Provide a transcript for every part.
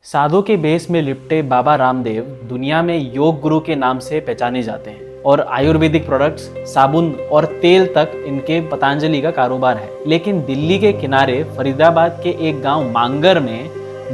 साधु के भेष में लिपटे बाबा रामदेव दुनिया में योग गुरु के नाम से पहचाने जाते हैं और आयुर्वेदिक प्रोडक्ट्स, साबुन और तेल तक इनके पतंजलि का कारोबार है। लेकिन दिल्ली के किनारे फरीदाबाद के एक गांव मांगर में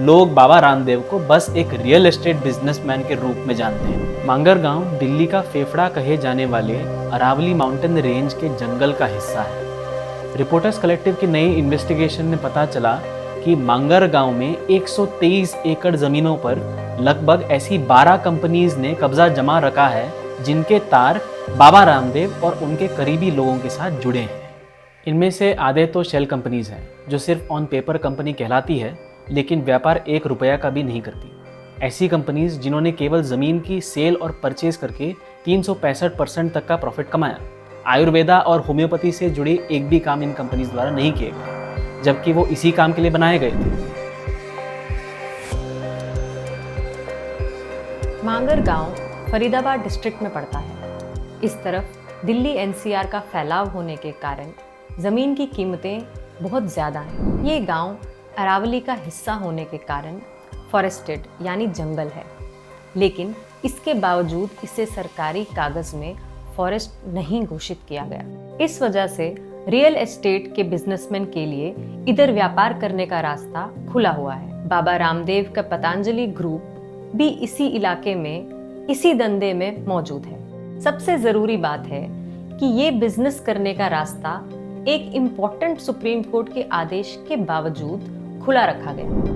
लोग बाबा रामदेव को बस एक रियल एस्टेट बिजनेसमैन के रूप में जानते हैं। मांगर गांव दिल्ली का फेफड़ा कहे जाने वाले अरावली माउंटेन रेंज के जंगल का हिस्सा है। रिपोर्टर्स कलेक्टिव की नई इन्वेस्टिगेशन में पता चला कि मांगर गांव में 123 एकड़ जमीनों पर लगभग ऐसी 12 कंपनीज ने कब्जा जमा रखा है जिनके तार बाबा रामदेव और उनके करीबी लोगों के साथ जुड़े हैं। इनमें से आधे तो शेल कंपनीज हैं जो सिर्फ ऑन पेपर कंपनी कहलाती है लेकिन व्यापार 1 रुपया का भी नहीं करती। ऐसी कंपनीज जिन्होंने केवल ज़मीन की सेल और परचेज करके 365% तक का प्रॉफिट कमाया। आयुर्वेदा और होम्योपैथी से जुड़े एक भी काम इन कंपनीज द्वारा नहीं किए गए, जबकि वो इसी काम के लिए बनाए गए थे। मांगर गांव फरीदाबाद डिस्ट्रिक्ट में पड़ता है। इस तरफ दिल्ली एनसीआर का फैलाव होने के कारण ज़मीन की कीमतें बहुत ज़्यादा हैं। ये गांव अरावली का हिस्सा होने के कारण फॉरेस्टेड यानी जंगल है, लेकिन इसके बावजूद इसे सरकारी कागज़ में फॉरेस्ट नहीं घोषित किया गया। इस वजह से रियल एस्टेट के बिजनेसमैन के लिए इधर व्यापार करने का रास्ता खुला हुआ है। बाबा रामदेव का पतंजलि ग्रुप भी इसी इलाके में, इसी धंधे में मौजूद है। सबसे ज़रूरी बात है कि ये बिजनेस करने का रास्ता एक इम्पोर्टेंट सुप्रीम कोर्ट के आदेश के बावजूद खुला रखा गया।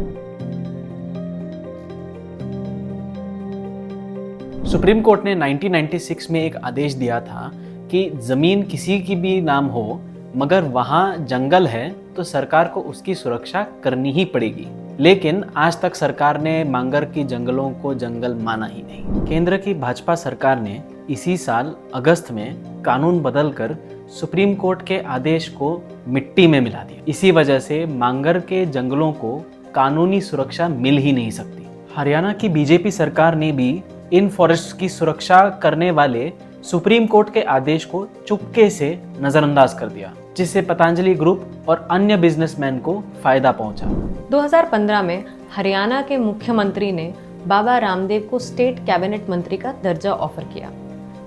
सुप्रीम कोर्ट ने 1996 में एक आदेश दिया था कि जमीन किसी की भी नाम हो मगर वहां जंगल है तो सरकार को उसकी सुरक्षा करनी ही पड़ेगी। लेकिन आज तक सरकार ने मांगर की जंगलों को जंगल माना ही नहीं। केंद्र की भाजपा सरकार ने इसी साल अगस्त में कानून बदलकर सुप्रीम कोर्ट के आदेश को मिट्टी में मिला दिया। इसी वजह से मांगर के जंगलों को कानूनी सुरक्षा मिल ही नहीं सकती। हरियाणा की बीजेपी सरकार ने भी इन फॉरेस्ट की सुरक्षा करने वाले सुप्रीम कोर्ट के आदेश को चुपके से नजरअंदाज कर दिया, जिससे पतंजलि ग्रुप और अन्य बिजनेसमैन को फायदा पहुंचा। 2015 में हरियाणा के मुख्यमंत्री ने बाबा रामदेव को स्टेट कैबिनेट मंत्री का दर्जा ऑफर किया,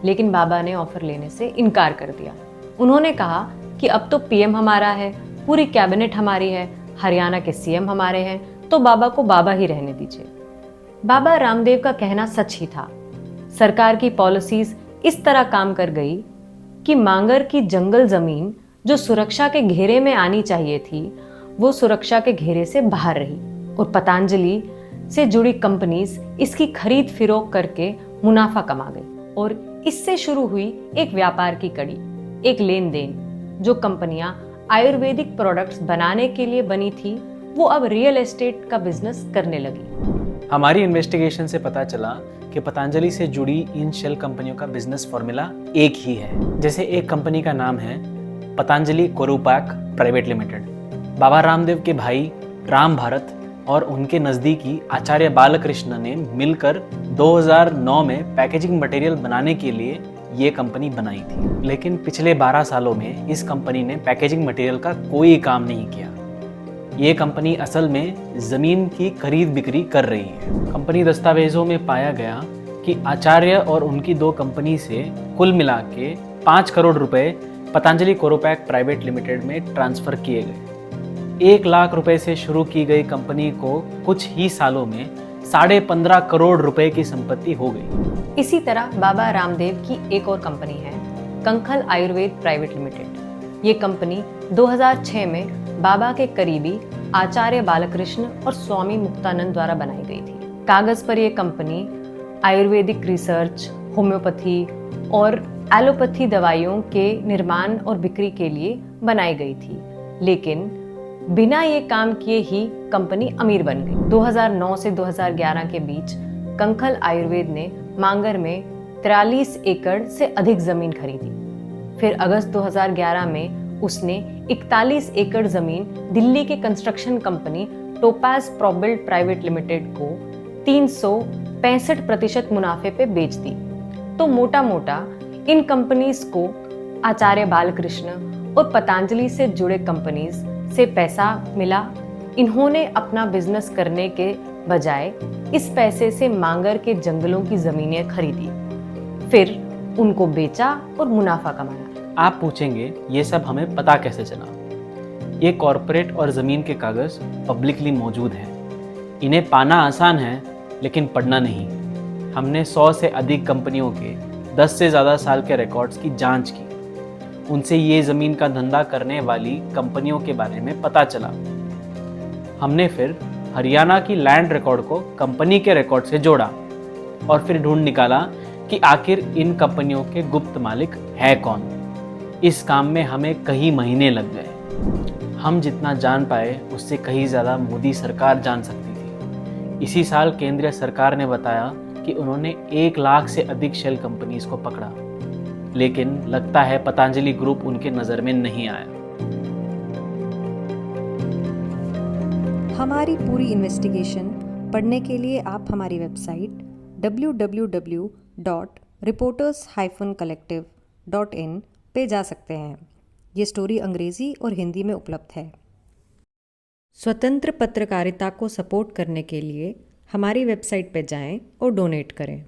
लेकिन बाबा ने ऑफर लेने से इनकार कर दिया। उन्होंने कहा कि अब तो पीएम हमारा है, पूरी कैबिनेट हमारी है, हरियाणा के सीएम हमारे हैं, तो बाबा को बाबा ही रहने दीजिए। बाबा रामदेव का कहना सच ही था। सरकार की पॉलिसीज इस तरह काम कर गई कि मांगर की जंगल जमीन जो सुरक्षा के घेरे में आनी चाहिए थी वो सुरक्षा के घेरे से बाहर रही और पतंजलि से जुड़ी कंपनीज इसकी खरीद फरोख्त करके मुनाफा कमा गई। और इससे शुरू हुई एक व्यापार की कड़ी, एक लेन देन। जो कंपनियां आयुर्वेदिक प्रोडक्ट्स बनाने के लिए बनी थी वो अब रियल एस्टेट का बिजनेस करने लगी। हमारी इन्वेस्टिगेशन से पता चला कि पतंजलि से जुड़ी इन शेल कंपनियों का बिजनेस फॉर्मूला एक ही है। जैसे एक कंपनी का नाम है पतंजलि कोरोपैक प्राइवेट लिमिटेड। बाबा रामदेव के भाई राम भारत और उनके नज़दीकी आचार्य बालकृष्ण ने मिलकर 2009 में पैकेजिंग मटेरियल बनाने के लिए ये कंपनी बनाई थी। लेकिन पिछले 12 सालों में इस कंपनी ने पैकेजिंग मटेरियल का कोई काम नहीं किया। ये कंपनी असल में ज़मीन की खरीद बिक्री कर रही है। कंपनी दस्तावेजों में पाया गया कि आचार्य और उनकी 2 कंपनी से कुल मिला के 5 करोड़ रुपए पतंजलि कोरोपैक प्राइवेट लिमिटेड में ट्रांसफ़र किए गए। 1 लाख रुपए से शुरू की गई कंपनी को कुछ ही सालों में 15.5 करोड़ रुपए की संपत्ति हो गई। इसी तरह बाबा रामदेव की एक और कंपनी है कंखल आयुर्वेद प्राइवेट लिमिटेड। ये कंपनी 2006 में बाबा के करीबी आचार्य बालकृष्ण और स्वामी मुक्तानंद द्वारा बनाई गई थी। कागज पर यह कंपनी आयुर्वेदिक रिसर्च, होम्योपैथी और एलोपैथी दवाइयों के निर्माण और बिक्री के लिए बनाई गई थी, लेकिन बिना ये काम किए ही कंपनी अमीर बन गई। 2009 से 2011 के बीच कंखल आयुर्वेद ने मांगर में 43 एकड़ से अधिक जमीन खरीदी। फिर अगस्त 2011 में उसने 41 एकड़ जमीन दिल्ली के construction company Topaz Probuild private limited को 365% मुनाफे पे बेच दी। तो मोटा मोटा इन कंपनीज को आचार्य बालकृष्ण और पतंजलि से जुड़े कंपनीज से पैसा मिला। इन्होंने अपना बिजनेस करने के बजाय इस पैसे से मांगर के जंगलों की जमीनें खरीदी, फिर उनको बेचा और मुनाफा कमाया। आप पूछेंगे ये सब हमें पता कैसे चला? ये कॉरपोरेट और ज़मीन के कागज़ पब्लिकली मौजूद हैं। इन्हें पाना आसान है लेकिन पढ़ना नहीं। हमने 100 से अधिक कंपनियों के 10 से ज़्यादा साल के रिकॉर्ड्स की जांच की। उनसे ये ज़मीन का धंधा करने वाली कंपनियों के बारे में पता चला। हमने फिर हरियाणा की लैंड रिकॉर्ड को कंपनी के रिकॉर्ड से जोड़ा और फिर ढूंढ निकाला कि आखिर इन कंपनियों के गुप्त मालिक है कौन। इस काम में हमें कई महीने लग गए। हम जितना जान पाए उससे कहीं ज़्यादा मोदी सरकार जान सकती थी। इसी साल केंद्रीय सरकार ने बताया कि उन्होंने 1 लाख से अधिक शेल कंपनीज को पकड़ा, लेकिन लगता है पतंजलि ग्रुप उनके नज़र में नहीं आया। हमारी पूरी इन्वेस्टिगेशन पढ़ने के लिए आप हमारी वेबसाइट www.reporters-collective.in पे जा सकते हैं। ये स्टोरी अंग्रेज़ी और हिंदी में उपलब्ध है। स्वतंत्र पत्रकारिता को सपोर्ट करने के लिए हमारी वेबसाइट पे जाएं और डोनेट करें।